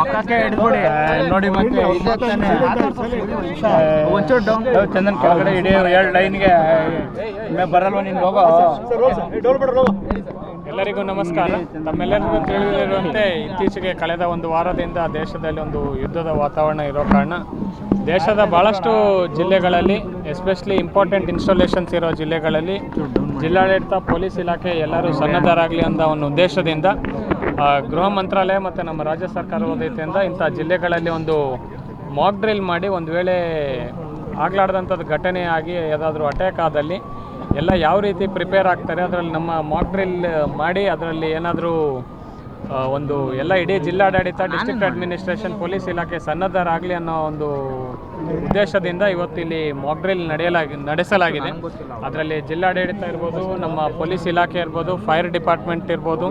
ಮಕ್ಕಕ್ಕೆ ಹಿಡ್ಬಿಡಿ ನೋಡಿ ಮತ್ತೆ ಒಂಚೂರು ಡೌನ್ ಚಂದನ್ ಕೆಳಗಡೆ ಹಿಡಿ 2 ಲೈನ್ಗೆ ಬರಲ್ವ ನಿನ್ ಹೋಗೋ. ಎಲ್ಲರಿಗೂ ನಮಸ್ಕಾರ. ತಮ್ಮೆಲ್ಲರಿಗೂ ತಿಳಿದಿರುವಂತೆ ಇತ್ತೀಚೆಗೆ ಕಳೆದ ಒಂದು ವಾರದಿಂದ ದೇಶದಲ್ಲಿ ಒಂದು ಯುದ್ಧದ ವಾತಾವರಣ ಇರೋ ಕಾರಣ ದೇಶದ ಭಾಳಷ್ಟು ಜಿಲ್ಲೆಗಳಲ್ಲಿ ಎಸ್ಪೆಷಲಿ ಇಂಪಾರ್ಟೆಂಟ್ ಇನ್ಸ್ಟಾಲೇಷನ್ಸ್ ಇರೋ ಜಿಲ್ಲೆಗಳಲ್ಲಿ ಜಿಲ್ಲಾಡಳಿತ ಪೊಲೀಸ್ ಇಲಾಖೆ ಎಲ್ಲರೂ ಸನ್ನದ್ಧರಾಗಲಿ ಅನ್ನೋ ಒಂದು ಉದ್ದೇಶದಿಂದ ಗೃಹ ಮಂತ್ರಾಲಯ ಮತ್ತು ನಮ್ಮ ರಾಜ್ಯ ಸರ್ಕಾರದ ವತಿಯಿಂದ ಇಂಥ ಜಿಲ್ಲೆಗಳಲ್ಲಿ ಒಂದು ಮಾಕ್ ಡ್ರಿಲ್ ಮಾಡಿ ಒಂದು ವೇಳೆ ಆಗಲಾರ್ದಂಥದ್ದು ಘಟನೆ ಆಗಿ ಯಾವುದಾದ್ರೂ ಅಟ್ಯಾಕ್ ಆದಲ್ಲಿ ಎಲ್ಲ ಯಾವ ರೀತಿ ಪ್ರಿಪೇರ್ ಆಗ್ತಾರೆ ಅದರಲ್ಲಿ ನಮ್ಮ ಮಾಕ್ ಡ್ರಿಲ್ ಮಾಡಿ ಅದರಲ್ಲಿ ಏನಾದರೂ ಒಂದು ಎಲ್ಲ ಇಡೀ ಜಿಲ್ಲಾಡಳಿತ ಡಿಸ್ಟ್ರಿಕ್ಟ್ ಅಡ್ಮಿನಿಸ್ಟ್ರೇಷನ್ ಪೊಲೀಸ್ ಇಲಾಖೆ ಸನ್ನದ್ಧರಾಗಲಿ ಅನ್ನೋ ಒಂದು ಉದ್ದೇಶದಿಂದ ಇವತ್ತು ಇಲ್ಲಿ ಮಾಕ್ ಡ್ರಿಲ್ ನಡೆಸಲಾಗಿದೆ. ಅದರಲ್ಲಿ ಜಿಲ್ಲಾಡಳಿತ ಇರ್ಬೋದು, ನಮ್ಮ ಪೊಲೀಸ್ ಇಲಾಖೆ ಇರ್ಬೋದು, ಫೈರ್ ಡಿಪಾರ್ಟ್ಮೆಂಟ್ ಇರ್ಬೋದು,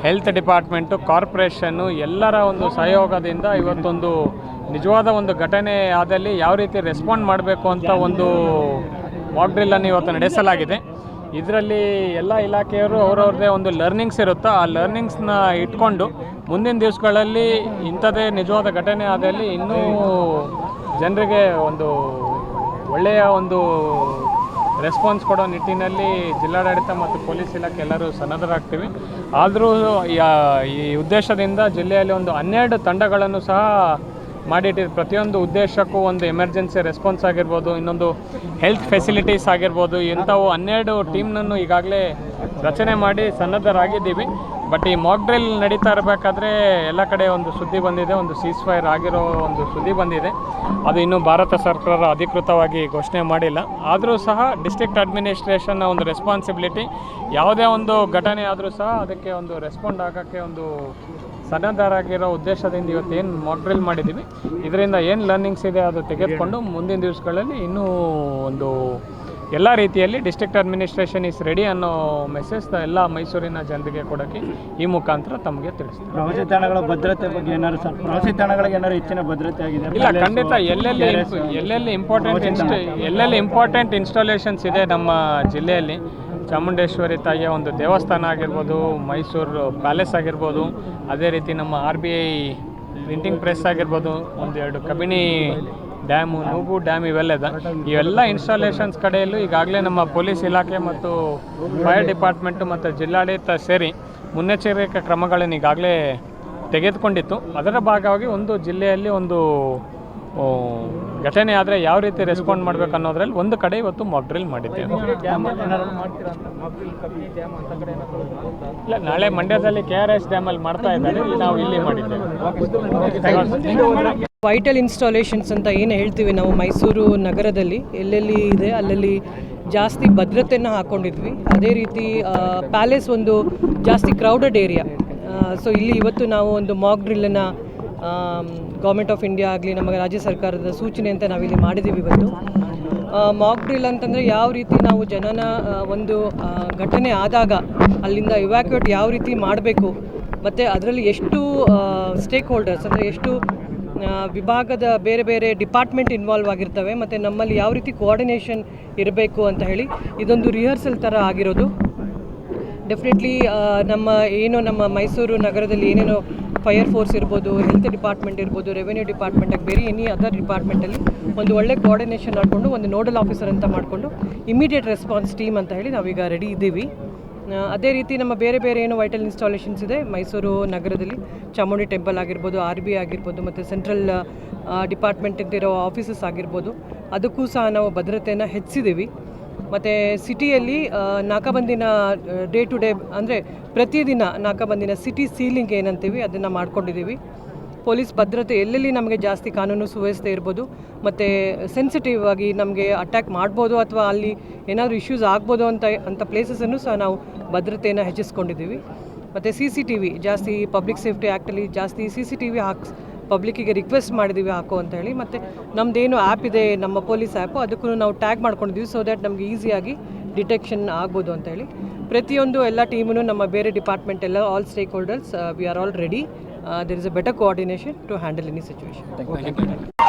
ಹೆಲ್ತ್ ಡಿಪಾರ್ಟ್ಮೆಂಟು, ಕಾರ್ಪೊರೇಷನ್ನು ಎಲ್ಲರ ಒಂದು ಸಹಯೋಗದಿಂದ ಇವತ್ತೊಂದು ನಿಜವಾದ ಒಂದು ಘಟನೆ ಆದಲ್ಲಿ ಯಾವ ರೀತಿ ರೆಸ್ಪಾಂಡ್ ಮಾಡಬೇಕು ಅಂತ ಒಂದು ಮಾಕ್ ಡ್ರಿಲ್ಲನ್ನು ಇವತ್ತು ನಡೆಸಲಾಗಿದೆ. ಇದರಲ್ಲಿ ಎಲ್ಲ ಇಲಾಖೆಯವರು ಅವರವ್ರದ್ದೇ ಒಂದು ಲರ್ನಿಂಗ್ಸ್ ಇರುತ್ತೋ ಆ ಲರ್ನಿಂಗ್ಸ್ನ ಇಟ್ಕೊಂಡು ಮುಂದಿನ ದಿವಸಗಳಲ್ಲಿ ಇಂಥದ್ದೇ ನಿಜವಾದ ಘಟನೆ ಆದಲ್ಲಿ ಇನ್ನೂ ಜನರಿಗೆ ಒಂದು ಒಳ್ಳೆಯ ಒಂದು ರೆಸ್ಪಾನ್ಸ್ ಕೊಡೋ ನಿಟ್ಟಿನಲ್ಲಿ ಜಿಲ್ಲಾಡಳಿತ ಮತ್ತು ಪೊಲೀಸ್ ಇಲಾಖೆ ಎಲ್ಲರೂ ಸನ್ನದ್ಧರಾಗ್ತೀವಿ. ಆದರೂ ಈ ಉದ್ದೇಶದಿಂದ ಜಿಲ್ಲೆಯಲ್ಲಿ ಒಂದು 12 ತಂಡಗಳನ್ನು ಸಹ ಮಾಡಿಟ್ಟಿದ್ದು ಪ್ರತಿಯೊಂದು ಉದ್ದೇಶಕ್ಕೂ ಒಂದು ಎಮರ್ಜೆನ್ಸಿ ರೆಸ್ಪಾನ್ಸ್ ಆಗಿರ್ಬೋದು, ಇನ್ನೊಂದು ಹೆಲ್ತ್ ಫೆಸಿಲಿಟೀಸ್ ಆಗಿರ್ಬೋದು, ಇಂಥವು 12 ಟೀಮ್ನನ್ನು ಈಗಾಗಲೇ ರಚನೆ ಮಾಡಿ ಸನ್ನದ್ಧರಾಗಿದ್ದೀವಿ. ಬಟ್ ಈ ಮಾಕ್ ಡ್ರಿಲ್ ನಡೀತಾ ಇರಬೇಕಾದ್ರೆ ಎಲ್ಲ ಕಡೆ ಒಂದು ಸುದ್ದಿ ಬಂದಿದೆ, ಒಂದು ಸೀಸ್ ಫೈರ್ ಆಗಿರೋ ಒಂದು ಸುದ್ದಿ ಬಂದಿದೆ. ಅದು ಇನ್ನೂ ಭಾರತ ಸರ್ಕಾರ ಅಧಿಕೃತವಾಗಿ ಘೋಷಣೆ ಮಾಡಿಲ್ಲ. ಆದರೂ ಸಹ ಡಿಸ್ಟ್ರಿಕ್ಟ್ ಅಡ್ಮಿನಿಸ್ಟ್ರೇಷನ್ನ ಒಂದು ರೆಸ್ಪಾನ್ಸಿಬಿಲಿಟಿ, ಯಾವುದೇ ಒಂದು ಘಟನೆ ಆದರೂ ಸಹ ಅದಕ್ಕೆ ಒಂದು ರೆಸ್ಪಾಂಡ್ ಆಗೋಕ್ಕೆ ಒಂದು ಸನ್ನದ್ಧರಾಗಿರೋ ಉದ್ದೇಶದಿಂದ ಇವತ್ತೇನು ಮಾಕ್ ಡ್ರಿಲ್ ಮಾಡಿದ್ದೀವಿ, ಇದರಿಂದ ಏನು ಲರ್ನಿಂಗ್ಸ್ ಇದೆ ಅದು ತೆಗೆದುಕೊಂಡು ಮುಂದಿನ ದಿವಸಗಳಲ್ಲಿ ಇನ್ನೂ ಒಂದು ಎಲ್ಲ ರೀತಿಯಲ್ಲಿ ಡಿಸ್ಟ್ರಿಕ್ಟ್ ಅಡ್ಮಿನಿಸ್ಟ್ರೇಷನ್ ಈಸ್ ರೆಡಿ ಅನ್ನೋ ಮೆಸೇಜ್ ಎಲ್ಲ ಮೈಸೂರಿನ ಜನರಿಗೆ ಕೊಡೋಕ್ಕೆ ಈ ಮುಖಾಂತರ ತಮಗೆ ತಿಳಿಸ್ತೀವಿ. ಪ್ರವಾಸಿ ತಾಣಗಳ ಭದ್ರತೆ ಬಗ್ಗೆ ಏನಾದ್ರು ಸರ್, ಪ್ರವಾಸಿ ತಾಣಗಳಿಗೆ ಏನಾದ್ರು ಹೆಚ್ಚಿನ ಭದ್ರತೆ ಆಗಿದೆ? ಇಲ್ಲ, ಖಂಡಿತ ಎಲ್ಲೆಲ್ಲಿ ಇಂಪಾರ್ಟೆಂಟ್ ಇನ್ಸ್ಟಾಲೇಷನ್ಸ್ ಇದೆ ನಮ್ಮ ಜಿಲ್ಲೆಯಲ್ಲಿ, ಚಾಮುಂಡೇಶ್ವರಿ ತಾಯಿಯ ಒಂದು ದೇವಸ್ಥಾನ ಆಗಿರ್ಬೋದು, ಮೈಸೂರು ಪ್ಯಾಲೇಸ್ ಆಗಿರ್ಬೋದು, ಅದೇ ರೀತಿ ನಮ್ಮ RBI ಪ್ರಿಂಟಿಂಗ್ ಪ್ರೆಸ್ ಆಗಿರ್ಬೋದು, 1-2 ಕಬಿನಿ ಡ್ಯಾಮು, ನೂಗು ಡ್ಯಾಮ್ ಇವೆಲ್ಲ ಇನ್ಸ್ಟಾಲೇಷನ್ಸ್ ಕಡೆಯಲ್ಲೂ ಈಗಾಗಲೇ ನಮ್ಮ ಪೊಲೀಸ್ ಇಲಾಖೆ ಮತ್ತು ಫೈರ್ ಡಿಪಾರ್ಟ್ಮೆಂಟು ಮತ್ತು ಜಿಲ್ಲಾಡಳಿತ ಸೇರಿ ಮುನ್ನೆಚ್ಚರಿಕೆ ಕ್ರಮಗಳನ್ನು ಈಗಾಗಲೇ ತೆಗೆದುಕೊಂಡಿತ್ತು. ಅದರ ಭಾಗವಾಗಿ ಒಂದು ಜಿಲ್ಲೆಯಲ್ಲಿ ಒಂದು ಘಟನೆ ಆದರೆ ಯಾವ ರೀತಿ ರೆಸ್ಪಾಂಡ್ ಮಾಡಬೇಕು ಅನ್ನೋದ್ರಲ್ಲಿ ಒಂದು ಕಡೆ ಇವತ್ತು ಮಾಕ್ ಡ್ರಿಲ್ ಮಾಡಿದ್ದೇವೆ. ಇಲ್ಲ, ನಾಳೆ ಮಂಡ್ಯದಲ್ಲಿ KRS ಡ್ಯಾಮಲ್ಲಿ ಮಾಡ್ತಾ ಇದ್ದಾರೆ, ನಾವು ಇಲ್ಲಿ ಮಾಡಿದ್ದೇವೆ. ವೈಟಲ್ ಇನ್ಸ್ಟಾಲೇಷನ್ಸ್ ಅಂತ ಏನು ಹೇಳ್ತೀವಿ ನಾವು ಮೈಸೂರು ನಗರದಲ್ಲಿ ಎಲ್ಲೆಲ್ಲಿ ಇದೆ ಅಲ್ಲಲ್ಲಿ ಜಾಸ್ತಿ ಭದ್ರತೆಯನ್ನು ಹಾಕ್ಕೊಂಡಿದ್ವಿ. ಅದೇ ರೀತಿ ಪ್ಯಾಲೇಸ್ ಒಂದು ಜಾಸ್ತಿ ಕ್ರೌಡೆಡ್ ಏರಿಯಾ. ಸೊ ಇಲ್ಲಿ ಇವತ್ತು ನಾವು ಒಂದು ಮಾಕ್ ಡ್ರಿಲ್ಲನ್ನು ಗೌರ್ಮೆಂಟ್ ಆಫ್ ಇಂಡಿಯಾ ಆಗಲಿ ನಮ್ಮ ರಾಜ್ಯ ಸರ್ಕಾರದ ಸೂಚನೆ ಅಂತ ನಾವಿಲ್ಲಿ ಮಾಡಿದ್ದೀವಿ. ಇವತ್ತು ಮಾಕ್ ಡ್ರಿಲ್ ಅಂತಂದರೆ ಯಾವ ರೀತಿ ನಾವು ಜನನ ಒಂದು ಘಟನೆ ಆದಾಗ ಅಲ್ಲಿಂದ ಇವ್ಯಾಕ್ಯುಯೇಟ್ ಯಾವ ರೀತಿ ಮಾಡಬೇಕು, ಮತ್ತು ಅದರಲ್ಲಿ ಎಷ್ಟು ಸ್ಟೇಕ್ ಹೋಲ್ಡರ್ಸ್ ಅಂದರೆ ಎಷ್ಟು ವಿಭಾಗದ ಬೇರೆ ಬೇರೆ ಡಿಪಾರ್ಟ್ಮೆಂಟ್ ಇನ್ವಾಲ್ವ್ ಆಗಿರ್ತವೆ, ಮತ್ತು ನಮ್ಮಲ್ಲಿ ಯಾವ ರೀತಿ ಕೋಆರ್ಡಿನೇಷನ್ ಇರಬೇಕು ಅಂತ ಹೇಳಿ ಇದೊಂದು ರಿಹರ್ಸಲ್ ಥರ ಆಗಿರೋದು. ಡೆಫಿನೆಟ್ಲಿ ನಮ್ಮ ಮೈಸೂರು ನಗರದಲ್ಲಿ ಏನೇನೋ ಫೈರ್ ಫೋರ್ಸ್ ಇರ್ಬೋದು, ಹೆಲ್ತ್ ಡಿಪಾರ್ಟ್ಮೆಂಟ್ ಇರ್ಬೋದು, ರೆವೆನ್ಯೂ ಡಿಪಾರ್ಟ್ಮೆಂಟ್ ಆಗಿ ಬೇರೆ ಎನಿ ಅದರ್ ಡಿಪಾರ್ಟ್ಮೆಂಟಲ್ಲಿ ಒಂದು ಒಳ್ಳೆ ಕೋಆರ್ಡಿನೇಷನ್ ಮಾಡಿಕೊಂಡು ಒಂದು ನೋಡಲ್ ಆಫೀಸರ್ ಅಂತ ಮಾಡಿಕೊಂಡು ಇಮಿಡಿಯೇಟ್ ರೆಸ್ಪಾನ್ಸ್ ಟೀಮ್ ಅಂತ ಹೇಳಿ ನಾವೀಗ ರೆಡಿ ಇದ್ದೀವಿ. ಅದೇ ರೀತಿ ನಮ್ಮ ಬೇರೆ ಏನು ವೈಟಲ್ ಇನ್ಸ್ಟಾಲೇಷನ್ಸ್ ಇದೆ ಮೈಸೂರು ನಗರದಲ್ಲಿ, ಚಾಮುಂಡಿ ಟೆಂಪಲ್ ಆಗಿರ್ಬೋದು, RBI ಆಗಿರ್ಬೋದು, ಮತ್ತು ಸೆಂಟ್ರಲ್ ಡಿಪಾರ್ಟ್ಮೆಂಟಿಂದ ಇರೋ ಆಫೀಸಸ್ ಆಗಿರ್ಬೋದು, ಅದಕ್ಕೂ ಸಹ ನಾವು ಭದ್ರತೆಯನ್ನು ಹೆಚ್ಚಿದ್ದೀವಿ. ಮತ್ತು ಸಿಟಿಯಲ್ಲಿ ನಾಕಾಬಂದಿನ ಡೇ ಟು ಡೇ ಅಂದರೆ ಪ್ರತಿದಿನ ನಾಕಾಬಂದಿನ ಸಿಟಿ ಸೀಲಿಂಗ್ ಏನಂತೀವಿ ಅದನ್ನು ಮಾಡ್ಕೊಂಡಿದ್ದೀವಿ. ಪೊಲೀಸ್ ಭದ್ರತೆ ಎಲ್ಲೆಲ್ಲಿ ನಮಗೆ ಜಾಸ್ತಿ ಕಾನೂನು ಸುವ್ಯವಸ್ಥೆ ಇರ್ಬೋದು ಮತ್ತು ಸೆನ್ಸಿಟಿವ್ ಆಗಿ ನಮಗೆ ಅಟ್ಯಾಕ್ ಮಾಡ್ಬೋದು ಅಥವಾ ಅಲ್ಲಿ ಏನಾದರೂ ಇಶ್ಯೂಸ್ ಆಗ್ಬೋದು ಅಂತ ಪ್ಲೇಸಸನ್ನು ಸಹ ನಾವು ಭದ್ರತೆಯನ್ನು ಹೆಚ್ಚಿಸ್ಕೊಂಡಿದ್ದೀವಿ. ಮತ್ತು CCTV ಜಾಸ್ತಿ ಪಬ್ಲಿಕ್ ಸೇಫ್ಟಿ ಆ್ಯಕ್ಟಲ್ಲಿ ಜಾಸ್ತಿ CCTV ಪಬ್ಲಿಕ್ಕಿಗೆ ರಿಕ್ವೆಸ್ಟ್ ಮಾಡಿದ್ದೀವಿ ಹಾಕೋ ಅಂತ ಹೇಳಿ. ಮತ್ತು ನಮ್ಮದೇನು ಆ್ಯಪ್ ಇದೆ ನಮ್ಮ ಪೊಲೀಸ್ ಆ್ಯಪು, ಅದಕ್ಕೂ ನಾವು ಟ್ಯಾಗ್ ಮಾಡ್ಕೊಂಡಿದ್ದೀವಿ ಸೊ ದ್ಯಾಟ್ ನಮಗೆ ಈಸಿಯಾಗಿ ಡಿಟೆಕ್ಷನ್ ಆಗ್ಬೋದು ಅಂತ ಹೇಳಿ. ಪ್ರತಿಯೊಂದು ಎಲ್ಲ ಟೀಮೂ ನಮ್ಮ ಬೇರೆ ಡಿಪಾರ್ಟ್ಮೆಂಟ್ ಎಲ್ಲ all stakeholders we are all ready. There is a better coordination to handle any situation.